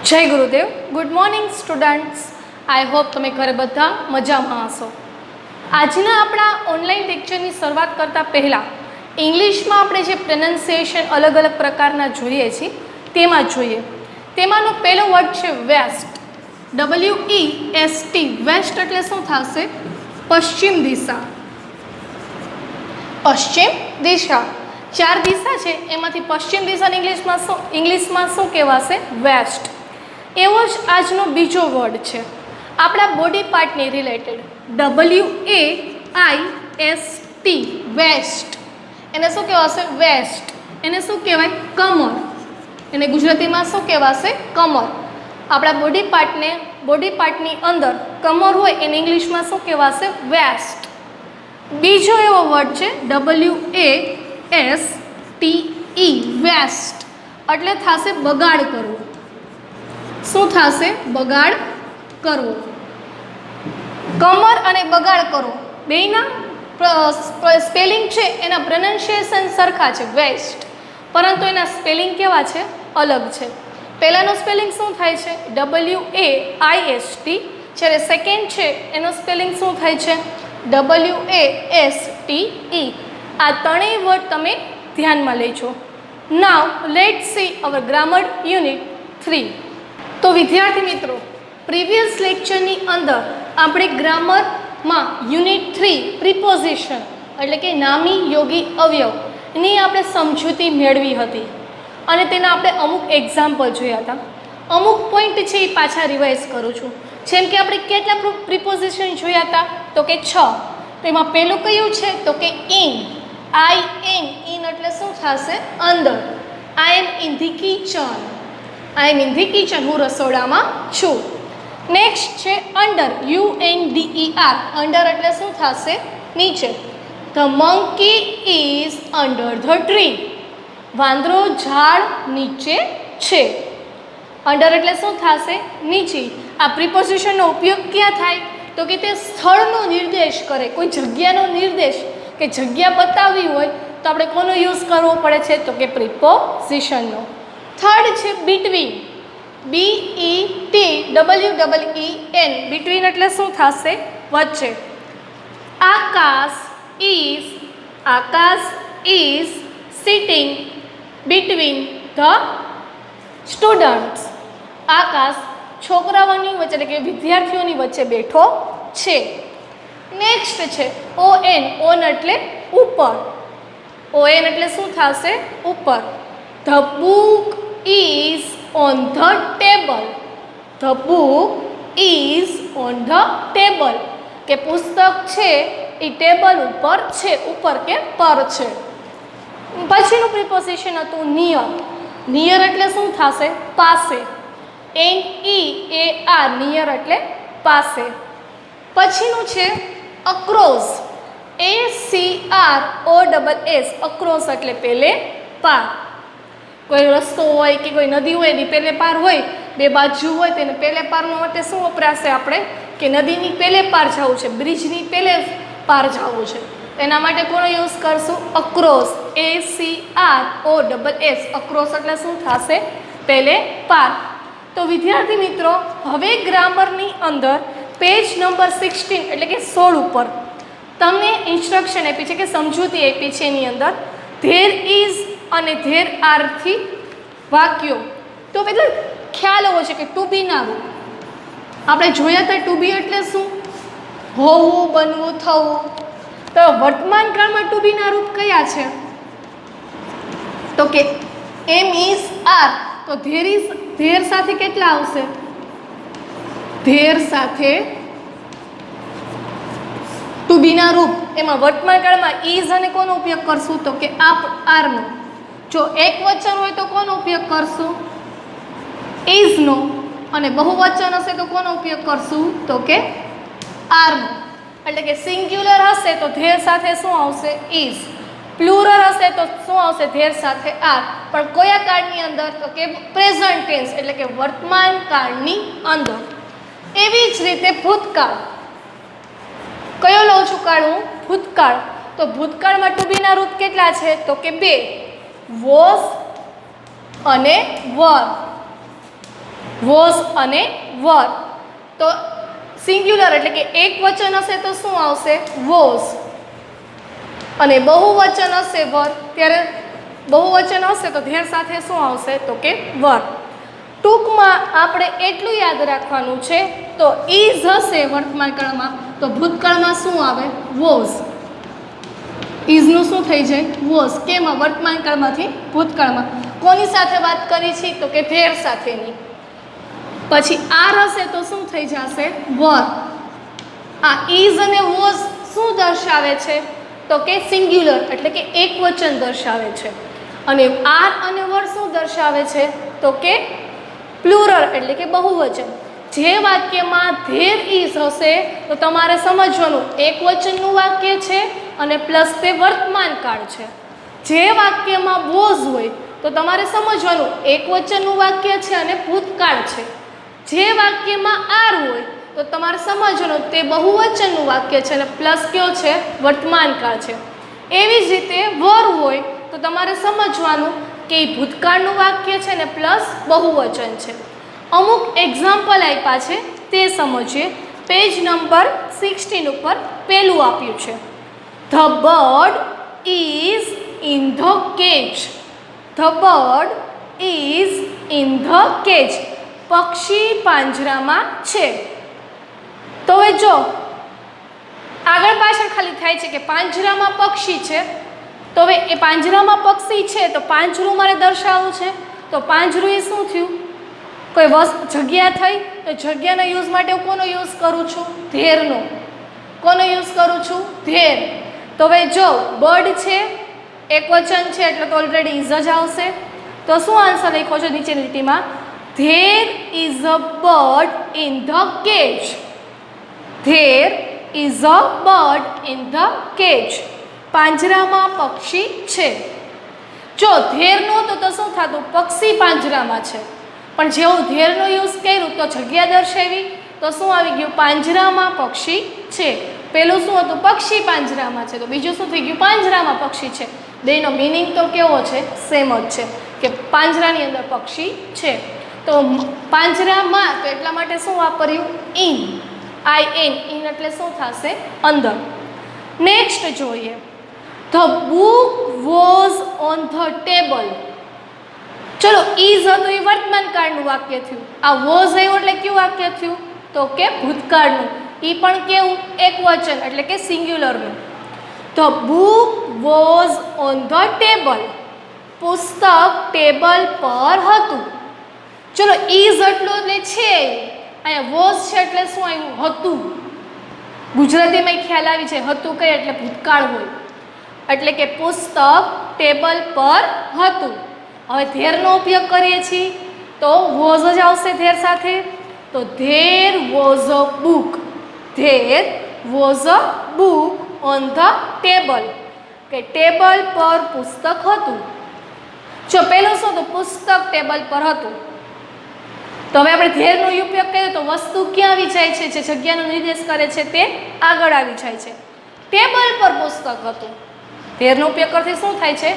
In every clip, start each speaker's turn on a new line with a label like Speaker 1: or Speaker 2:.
Speaker 1: જય ગુરુદેવ. Good morning students. I hope તમે ઘરે બધા મજામાં હશો. આજના આપણા ઓનલાઈન લેક્ચરની શરૂઆત કરતાં પહેલાં ઇંગ્લિશમાં આપણે જે પ્રોનાઉન્સિએશન અલગ અલગ પ્રકારના જોઈએ છીએ તેમાં જોઈએ. તેમાંનો પહેલો વર્ડ છે વેસ્ટ. WEST. વેસ્ટ એટલે શું થશે? પશ્ચિમ દિશા. પશ્ચિમ દિશા. ચાર દિશા છે એમાંથી પશ્ચિમ દિશાને ઇંગ્લિશમાં શું કહેવાશે? વેસ્ટ. એવો જ આજનો બીજો વર્ડ છે આપણા બોડી પાર્ટની રિલેટેડ. WAIST. વેસ્ટ. એને શું કહેવાશે? વેસ્ટ. એને શું કહેવાય? કમર. એને ગુજરાતીમાં શું કહેવાશે? કમર. આપણા બોડી પાર્ટની અંદર કમર હોય એને ઇંગ્લિશમાં શું કહેવાશે? વેસ્ટ. બીજો એવો વર્ડ છે WASTE. વેસ્ટ એટલે થશે બગાડ કરવો. શું થશે? બગાડ કરવો. કમર અને બગાડ કરવો બેયના સ્પેલિંગ છે એના પ્રોનાઉન્સિએશન સરખા છે વેસ્ટ, પરંતુ એના સ્પેલિંગ કેવા છે? અલગ છે. પહેલાંનો સ્પેલિંગ શું થાય છે? WAIST. જ્યારે સેકન્ડ છે એનો સ્પેલિંગ શું થાય છે? WASTE. આ ત્રણેય વર્ડ તમે ધ્યાનમાં લેજો. નાવ લેટ સી અવર ગ્રામર યુનિટ 3. તો વિદ્યાર્થી મિત્રો, પ્રીવિયસ લેક્ચરની અંદર આપણે ગ્રામરમાં યુનિટ 3 પ્રિપોઝિશન એટલે કે નામી યોગી અવયવની આપણે સમજૂતી મેળવી હતી અને તેના આપણે અમુક એક્ઝામ્પલ જોયા હતા. અમુક પોઈન્ટ છે એ પાછા રિવાઇઝ કરું છું. જેમ કે આપણે કેટલા પ્રિપોઝિશન જોયા હતા? તો કે 6. તો એમાં પહેલું કયું છે? તો કે ઇન. IN. ઇન એટલે શું થશે? અંદર. I am in the kitchen. I am in the kitchen. હું રસોડામાં છું. નેક્સ્ટ છે અંડર. UNDER. અંડર એટલે શું થશે? નીચે. The monkey is under the tree. વાંદરો ઝાડ નીચે છે. અંડર એટલે શું થશે? નીચે. આ પ્રિપોઝિશનનો ઉપયોગ ક્યાં થાય? તો કે તે સ્થળનો નિર્દેશ કરે, કોઈ જગ્યાનો નિર્દેશ કે જગ્યા બતાવવી હોય તો આપણે કોનો યુઝ કરવો પડે છે? તો કે પ્રિપોઝિશનનો. થર્ડ છે બિટવીન. BETWEEN. બિટવીન એટલે શું થશે? વચ્ચે. Akash is sitting between the students. Akash છોકરાઓની વચ્ચે એટલે કે વિદ્યાર્થીઓની વચ્ચે બેઠો છે. નેક્સ્ટ છે ON. ઓન એટલે ઉપર. ON એટલે શું થશે? ઉપર. The book is on the table. The book is on the table. કે પુસ્તક છે એ ટેબલ ઉપર છે. ઉપર કે પર છે. પછીનું પ્રિપોઝિશન હતું નિયર. નિયર એટલે શું થશે? પાસે. NEAR. નિયર એટલે પાસે. પછીનું છે અક્રોસ. ACROSS. અક્રોસ એટલે પેલે પાર. કોઈ રસ્તો હોય કે કોઈ નદી હોય એની પેલે પાર હોય, બે બાજુ હોય તેને પેલે પારનો માટે શું વપરાશે આપણે? કે નદીની પેલે પાર જવું છે, બ્રિજની પેલે પાર જવું છે, એના માટે કોનો યુઝ કરશું? અક્રોસ. ACROSS. અક્રોસ એટલે શું થશે? પેલે પાર. તો વિદ્યાર્થી મિત્રો, હવે ગ્રામરની અંદર પેજ નંબર 16 એટલે કે 16 ઉપર તમને ઇન્સ્ટ્રક્શન આપી છે કે સમજૂતી આપી છે. એની અંદર ધેર ઇઝ અને ધેર આરથી વાક્યો. તો એટલે ખ્યાલ હોવો છે કે ટુ બીના રૂપ આપણે જોયા હતા. ટુ બી એટલે શું? હોવું, બનવું, થવું. તો વર્તમાન કાળમાં ટુ બીના રૂપ કયા છે? તો કે એમ ઇઝ આર. તો ધેર સાથે કેટલા આવશે? ધેર સાથે ટુ બીના રૂપ. એમાં વર્તમાન કાળમાં ઇઝ અને કોનો ઉપયોગ કરશું? તો કે આરનો. જો એક વચન હોય તો કોનો ઉપયોગ કરશું? ઇઝનો. અને બહુવચન હશે તો કોનો ઉપયોગ કરશું? તો કે આરનો. એટલે કે સિંગ્યુલર હશે તો ધેર સાથે શું આવશે? ઇઝ. પ્લુરલ હશે તો શું આવશે? ધેર સાથે આર. પણ કયા કાળની અંદર? તો કે પ્રેઝન્ટ ટેન્સ એટલે કે વર્તમાન કાળની અંદર. એવી જ રીતે ભૂતકાળ. કયો લઉં છું કાળ હું? ભૂતકાળ. તો ભૂતકાળમાં ટુ બીના રૂપ કેટલા છે? તો કે 2. વોઝ અને વર. વોઝ અને વર. તો સિંગ્યુલર એટલે કે એક વચન હશે તો શું આવશે? વોઝ. અને બહુવચન હશે વર, ત્યારે બહુવચન હશે તો ધેર સાથે શું આવશે? તો કે વર. ટૂંકમાં આપણે એટલું યાદ રાખવાનું છે, તો ઇઝ હશે વર્તમાન કાળમાં તો ભૂતકાળમાં શું આવે? વોઝ. ઇઝનું શું થઈ જાય? વોઝ. કેમાં? વર્તમાન કાળમાંથી ભૂતકાળમાં. કોની સાથે વાત કરી છે? તો કે ધેર સાથેની. પછી આર હશે તો શું થઈ જશે? વર. આ ઇઝ અને વોઝ શું દર્શાવે છે? તો કે સિંગ્યુલર એટલે કે એક વચન દર્શાવે છે. અને આર અને વર શું દર્શાવે છે? તો કે પ્લુરલ એટલે કે બહુવચન. જે વાક્યમાં ધેર ઇઝ હશે તો તમારે સમજવાનું એક વચનનું વાક્ય છે અને પ્લસ તે વર્તમાન કાળ છે. જે વાક્યમાં વોઝ હોય તો તમારે સમજવાનું એક વચનનું વાક્ય છે અને ભૂતકાળ છે. જે વાક્યમાં આર હોય તો તમારે સમજવાનું તે બહુવચનનું વાક્ય છે અને પ્લસ કયો છે? વર્તમાન કાળ છે. એવી જ રીતે વર હોય તો તમારે સમજવાનું કે એ ભૂતકાળનું વાક્ય છે ને પ્લસ બહુવચન છે. અમુક એક્ઝામ્પલ આપ્યા છે તે સમજીએ. પેજ નંબર 16 ઉપર પહેલું આપ્યું છે, the bird is in the cage. The bird is in the cage. પક્ષી પાંજરામાં છે. તો હવે જો આગળ પાછળ ખાલી થાય છે કે પાંજરામાં પક્ષી છે, તો હવે એ પાંજરામાં પક્ષી છે તો પાંજરું મારે દર્શાવવું છે. તો પાંજરું એ શું થયું? કોઈ જગ્યા થઈ, તો જગ્યાના યુઝ માટે હું કોનો યુઝ કરું છું? ધેરનો. કોનો યુઝ કરું છું? ધેર. તો હવે જો બર્ડ છે એક વચન છે એટલે તો ઓલરેડી ઇઝ જ આવશે. તો શું આન્સર લખ્યો છે નીચેની લીટીમાં? There is a bird in the cage. There is a bird in the cage. પાંજરામાં પક્ષી છે. જો ધેર નહોતું તો શું થતું? પક્ષી પાંજરામાં છે. પણ જેવું ધેરનો યુઝ કર્યું તો જગ્યા દર્શાવી તો શું આવી ગયું? પાંજરામાં પક્ષી છે. પેલું શું હતું? પક્ષી પાંજરામાં છે. તો બીજું શું થઈ ગયું? પાંજરામાં પક્ષી છે. બેનો મિનિંગ તો કેવો છે? સેમ જ છે કે પાંજરાની અંદર પક્ષી છે. તો પાંજરામાં તો એટલા માટે શું વાપર્યું? ઇન. IN. ઇન એટલે શું થશે? અંદર. નેક્સ્ટ જોઈએ, the book was on the table. ચલો ઇઝ હતું એ વર્તમાન કાળનું વાક્ય થયું. આ વોઝ આવ્યું એટલે કયું વાક્ય થયું? તો કે ભૂતકાળનું. એ પણ કેવું? એક વચન એટલે કે સિંગ્યુલરનું. The book was on the table. પુસ્તક ટેબલ પર હતું. ચલો ઇઝ એટલું એટલે છે, અહીંયા વોઝ છે એટલે શું આવ્યું? હતું. ગુજરાતીમાં ખ્યાલ આવી છે હતું કઈ એટલે ભૂતકાળ હોય. એટલે કે પુસ્તક ટેબલ પર હતું. હવે ધેરનો ઉપયોગ કરીએ છીએ તો વોઝ જ આવશે ધેર સાથે. તો there was a book. There was a book on the table. કે ટેબલ પર પુસ્તક હતું. જો પેલું શું હતું? પુસ્તક ટેબલ પર હતું. તો હવે આપણે ધેરનો ઉપયોગ કર્યો તો વસ્તુ ક્યાં આવી જાય છે? જે જગ્યાનો નિર્દેશ કરે છે તે આગળ આવી જાય છે. ટેબલ પર પુસ્તક હતું. ધેરનો ઉપયોગ કરતી શું થાય છે?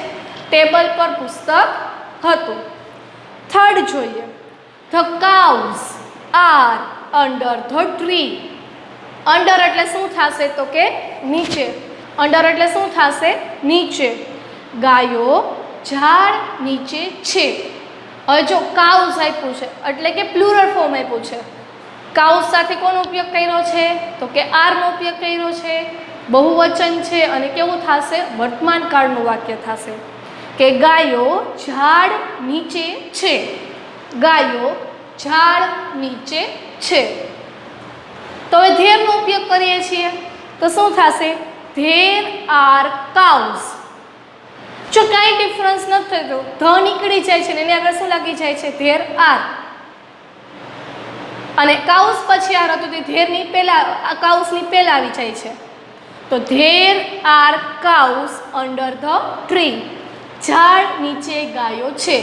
Speaker 1: ટેબલ પર પુસ્તક હતું. થર્ડ જોઈએ, the cows are under the tree. Under એટલે શું થશે? તો કે નીચે. અંડર એટલે શું થશે? નીચે. ગાયો ઝાડ નીચે છે. હવે જો કાઉઝ આપ્યું છે એટલે કે પ્લુરલ ફોર્મ આપ્યું છે. કાઉઝ સાથે કોનો ઉપયોગ કર્યો છે? તો કે આરનો ઉપયોગ કર્યો છે. બહુવચન છે અને કેવું થશે? વર્તમાન કાળનું વાક્ય થશે કે ગાયો ઝાડ નીચે છે. ગાયો ઝાડ નીચે છે. તો હવે ધેરનો ઉપયોગ કરીએ છીએ તો શું થશે? There are cows. જો કાંઈ ડિફરન્સ નથી થતો, ધ નીકળી જાય છે ને એની આગળ શું લાગી જાય છે? There are. અને કાઉઝ પછી આર હતું તે ધેરની પહેલા, કાઉઝની પહેલા આવી જાય છે. તો there are cows under the tree. ઝાડ નીચે ગાયો છે.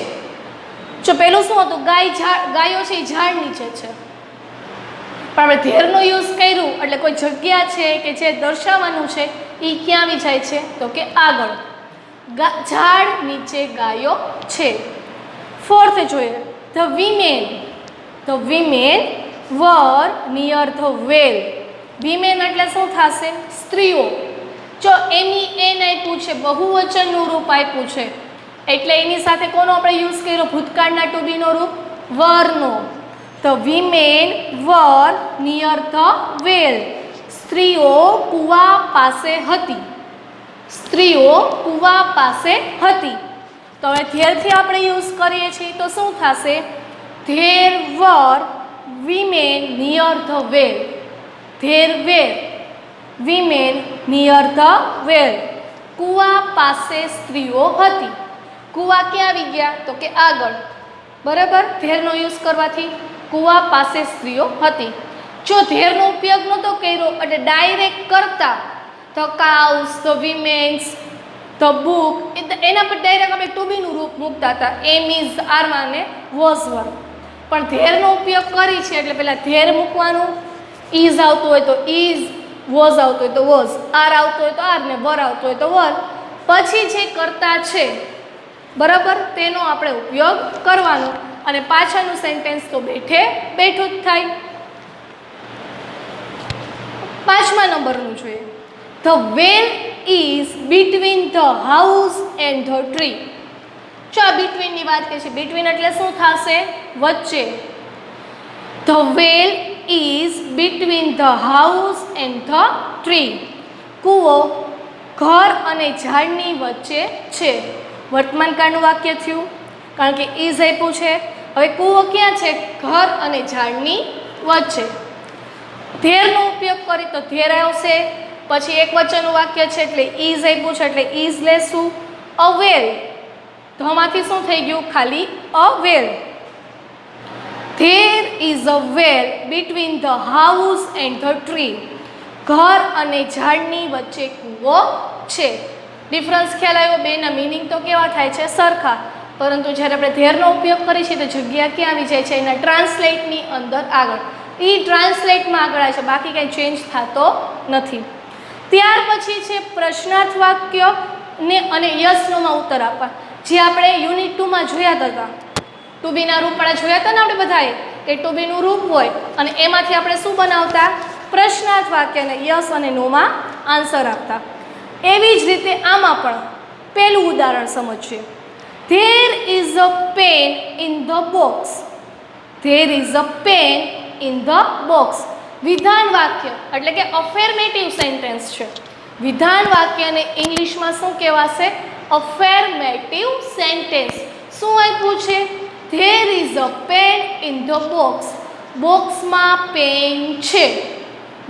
Speaker 1: જો પેલું શું હતું? ગાયો છે એ ઝાડ નીચે છે. પણ આપણે ધેરનો યુઝ કર્યું એટલે કોઈ જગ્યા છે કે જે દર્શાવવાનું છે એ ક્યાં આવી જાય છે? તો કે આગળ. ઝાડ નીચે ગાયો છે. ફોર્થ જોઈએ, the women the women were near the well. Women એટલે શું થશે? સ્ત્રીઓ. જો MEN આપ્યું છે, બહુવચનનું રૂપ આપ્યું છે, એટલે એની સાથે કોનો આપણે યુઝ કર્યો? ભૂતકાળના ટુ બીનો રૂપ વરનો. The women were near the well. સ્ત્રીઓ કૂવા પાસે હતી. સ્ત્રીઓ કૂવા પાસે હતી. તો હવે ધેરથી આપણે યુઝ કરીએ છીએ તો શું થશે? There were women near the well. There were women near the વેલ. કૂવા પાસે સ્ત્રીઓ હતી. કૂવા ક્યાં આવી ગયા? તો કે આગળ. બરાબર, ધેરનો યુઝ કરવાથી કૂવા પાસે સ્ત્રીઓ હતી. જો ધેરનો ઉપયોગ નહોતો કર્યો એટલે ડાયરેક્ટ કરતા the cows, the women's, the book, એના પર ડાયરેક્ટ આપણે ટુ બીનું રૂપ મૂકતા હતા. એમ ઇઝ, આરમાં ને વોઝ વર. પણ ધેરનો ઉપયોગ કરી છે એટલે પહેલાં ધેર મૂકવાનું. ઇઝ આવતું હોય તો ઇઝ, વોઝ આવતું હોય તો વોઝ, આર આવતું હોય તો આર ને વર આવતું હોય તો વર. પછી જે કરતા છે બરાબર તેનો આપણે ઉપયોગ કરવાનો અને પાછળનું સેન્ટેન્સ તો બેઠે બેઠું જ થાય. 5મા નંબરનું જોઈએ. The well is between the house and the tree. જો આ બિટવીનની વાત કરીએ છીએ, બિટવીન એટલે શું થશે? વચ્ચે. The well is between the house and the tree. કૂવો ઘર અને ઝાડની વચ્ચે છે. વર્તમાન કાળનું વાક્ય થયું કારણ કે ઇઝ આપ્યું છે. હવે કૂવો ક્યાં છે? ઘર અને ઝાડની વચ્ચે. ધેરનો ઉપયોગ કરી તો ધેર આવશે. પછી એક વચનનું વાક્ય છે એટલે ઇઝ આપ્યું છે એટલે ઇઝ લેશું. અ વેલ, ધમાંથી શું થઈ ગયું? ખાલી a well. There is a well between the house and the tree. ઘર અને ઝાડની વચ્ચે કૂવો છે. ડિફરન્સ ખ્યાલ આવ્યો? બેના મિનિંગ તો કેવા થાય છે? સરખા. પરંતુ જ્યારે આપણે ધેરનો ઉપયોગ કરીએ છીએ તો જગ્યા ક્યાં આવી જાય છે? એના ટ્રાન્સલેટની અંદર આગળ. એ ટ્રાન્સલેટમાં આગળ આવે છે, બાકી કંઈ ચેન્જ થતો નથી. ત્યાર પછી છે પ્રશ્નાર્થ વાક્ય ને અને યસનોમાં ઉત્તર આપવા, જે આપણે યુનિટ 2માં જોયા હતા. ટુ બીના રૂપવાળા જોયા હતા ને આપણે બધાએ, કે ટુ બીનું રૂપ હોય અને એમાંથી આપણે શું બનાવતા? પ્રશ્નાર્થ વાક્યને યસ અને નોમાં આન્સર આપતા. એવી જ રીતે આમાં પણ પહેલું ઉદાહરણ સમજીએ. There is a pen in the box. There is a pen in the box. વિધાન વાક્ય એટલે કે અફર્મેટિવ સેન્ટેન્સ છે. વિધાન વાક્યને ઇંગ્લિશમાં શું કહેવાશે? Affirmative sentence. શું આપ્યું છે? There is a pen in the box. બોક્સમાં પેન છે.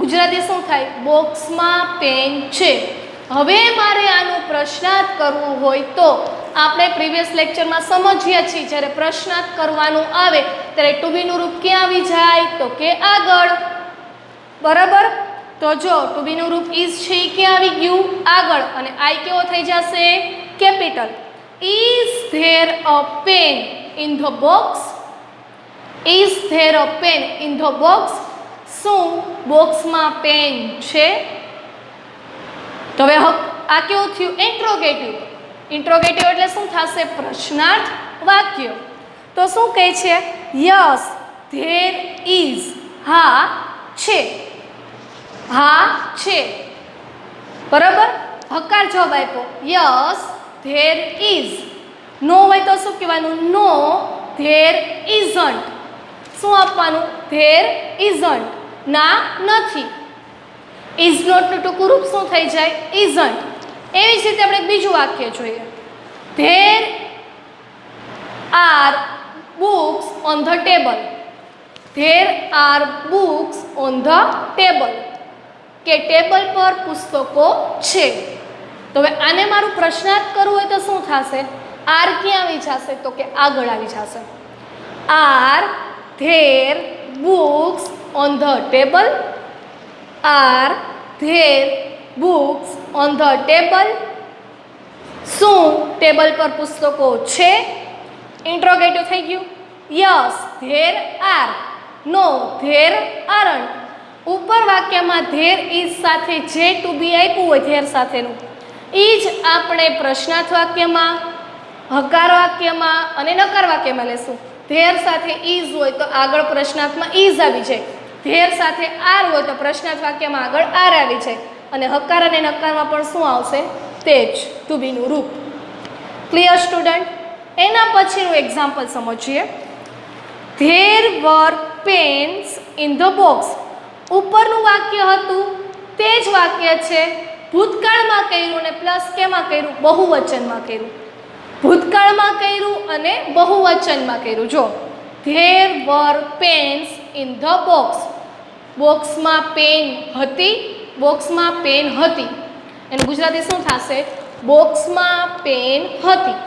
Speaker 1: ગુજરાતી શું થાય? બોક્સમાં પેન છે. હવે મારે આનું પ્રશ્નાર્થ કરવું હોય તો આપણે પ્રીવિયસ લેક્ચરમાં સમજ્યા છીએ, જ્યારે પ્રશ્નાર્થ કરવાનું આવે ત્યારે ટુ બીનું રૂપ ક્યાં આવી જાય? તો કે આગળ. બરાબર, તો જો ટુ બીનું રૂપ ઇઝ છે એ ક્યાં આવી ગયું? આગળ. અને આઈ કેવો થઈ જશે? Capital. Is there a pen in the box? Is there a pen in the box? શું બોક્સમાં પેન છે? તો હવે આ કેવું થયું? ઇન્ટ્રોગેટિવ. ઇન્ટ્રોગેટિવ એટલે શું થશે? પ્રશ્નાર્થ વાક્ય. તો શું કહે છે? Yes there is. હા છે. હા છે. બરાબર, હકાર જવાબ આપ્યો. Yes there is. નો હોય તો શું કહેવાનું? નો ધેર ઇઝન્ટ. શું આપવાનું? There isn't. ના નથી. ઇઝ નોટનું ટૂંકું રૂપ શું થઈ જાય? ઇઝન્ટ. એવી જ રીતે આપણે બીજું વાક્ય જોઈએ. There are books on the table. There are books on the table. કે ટેબલ પર પુસ્તકો છે. તો હવે આને મારું પ્રશ્નાર્થ કરવું હોય તો શું થશે? આર ક્યાં આવી જશે? તો કે આગળ આવી જશે. Are there books on the table. Are there books on the table. શું ટેબલ પર પુસ્તકો છે? ઇન્ટ્રોગેટિવ થઈ ગયું. Yes there are. No there aren't. ઉપર વાક્યમાં ધેર ઇઝ સાથે જે ટુ બી આપ્યું હોય ધેર સાથેનું, એ જ આપણે પ્રશ્નાર્થ વાક્યમાં હકાર વાક્યમાં અને નકાર વાક્યમાં લેશું. ધેર સાથે ઇઝ હોય તો આગળ પ્રશ્નાર્થમાં ઇઝ આવી જાય. ધેર સાથે આર હોય તો પ્રશ્નાર્થ વાક્યમાં આગળ આર આવી જાય. અને હકાર અને નકારમાં પણ શું આવશે? તે જ ટુ બીનું રૂપ. Clear student? એના પછીનું એક્ઝામ્પલ સમજીએ. There were pens in the box. ઉપરનું વાક્ય હતું તે જ વાક્ય છે. ભૂતકાળમાં કર્યું અને પ્લસ કેમાં કર્યું? બહુવચનમાં કર્યું. ભૂતકાળમાં કર્યું અને બહુવચનમાં કર્યું. જો there were pens in the box. બોક્સમાં પેન હતી. બોક્સમાં પેન હતી. એનું ગુજરાતી શું થશે? બોક્સમાં પેન હતી.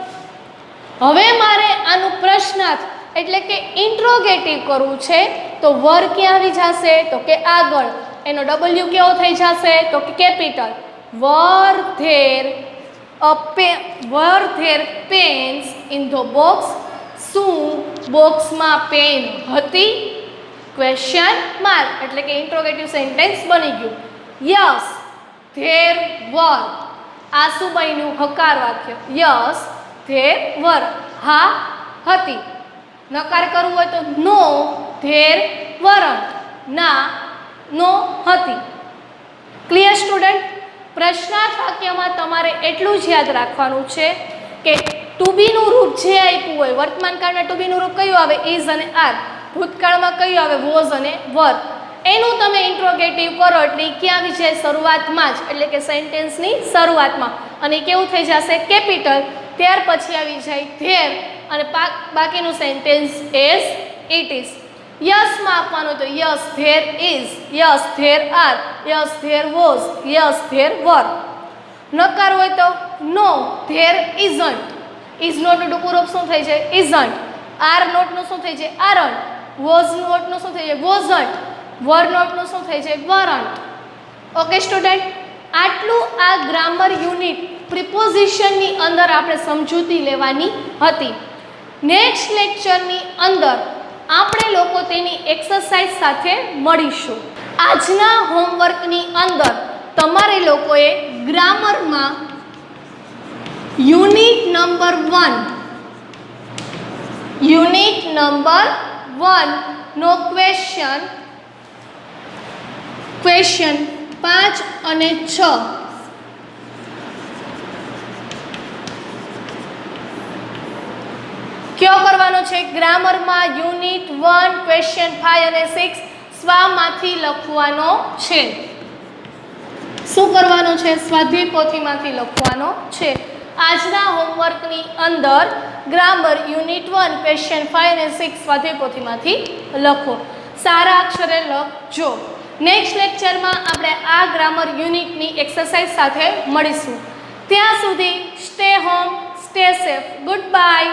Speaker 1: હવે મારે આનું પ્રશ્નાર્થ એટલે કે ઇન્ટ્રોગેટિવ કરવું છે તો વર ક્યાં આવી જશે? તો કે આગળ. એનો ડબલ્યુ કેવો થઈ જશે? તો કે capital. Were there pens in the box. શું બોક્સમાં પેન હતી? ક્વેશ્ચન માર્ક એટલે કે ઇન્ટ્રોગેટિવ સેન્ટેન્સ બની ગયું. યસ ધેર વર. આ શું બન્યું? હકાર વાક્ય. યસ ધેર વર. હા હતી. નકાર કરવું હોય તો નો ધેર વરન્ટ. ના નો હતી. Clear student? પ્રશ્નાર્થ વાક્યમાં તમારે એટલું જ યાદ રાખવાનું છે કે ટુ બીનું રૂપ જે આપ્યું હોય, વર્તમાન કાળમાં ટુ બીનું રૂપ કયું આવે? ઇઝ અને આર. ભૂતકાળમાં કયું આવે? વોઝ અને વર. એનું તમે ઇન્ટ્રોગેટિવ કરો એટલે ક્યાં આવી જાય? શરૂઆતમાં જ, એટલે કે સેન્ટેન્સની શરૂઆતમાં. અને કેવું થઈ જશે? કેપિટલ. ત્યાર પછી આવી જાય ધેર અને બાકીનું સેન્ટેન્સ એઝ ઇટ ઇઝ. યસમાં આપવાનું તો yes there is, yes there are, yes there was, yes there were. નકાર હોય તો નો ધેર ઇઝન્ટ. ઇઝ નોટનું ટૂંકું રૂપ શું થઈ જાય? ઇઝન્ટ. આર નોટનું શું થઈ જાય? આરન્ટ. વોઝ નોટનું શું થઈ જાય? વોઝન્ટ. વર નોટનું શું થઈ જાય? વરન્ટ. Okay student? આટલું આ ગ્રામર યુનિટ પ્રિપોઝિશનની અંદર આપણે સમજૂતી લેવાની હતી. નેક્સ્ટ લેક્ચરની અંદર આપણે લોકો તેની એક્સરસાઇઝ સાથે મળીશું. આજના હોમવર્કની અંદર તમારે લોકોએ ગ્રામરમાં યુનિટ નંબર 1 નો ક્વેશ્ચન 5 અને 6 કયો કરવાનો છે? ગ્રામરમાં યુનિટ 1 ક્વેશ્ચન 5 અને 6 સ્વામાંથી લખવાનો છે. શું કરવાનો છે? સ્વાધ્યાય પોથીમાંથી લખવાનો છે. આજના હોમવર્કની અંદર ગ્રામર યુનિટ 1 ક્વેશ્ચન 5 અને 6 સ્વાધ્યાય પોથીમાંથી લખો. સારા અક્ષરે લખજો. નેક્સ્ટ લેક્ચરમાં આપણે આ ગ્રામર યુનિટની એક્સરસાઇઝ સાથે મળીશું. ત્યાં સુધી stay home, stay safe. Good bye.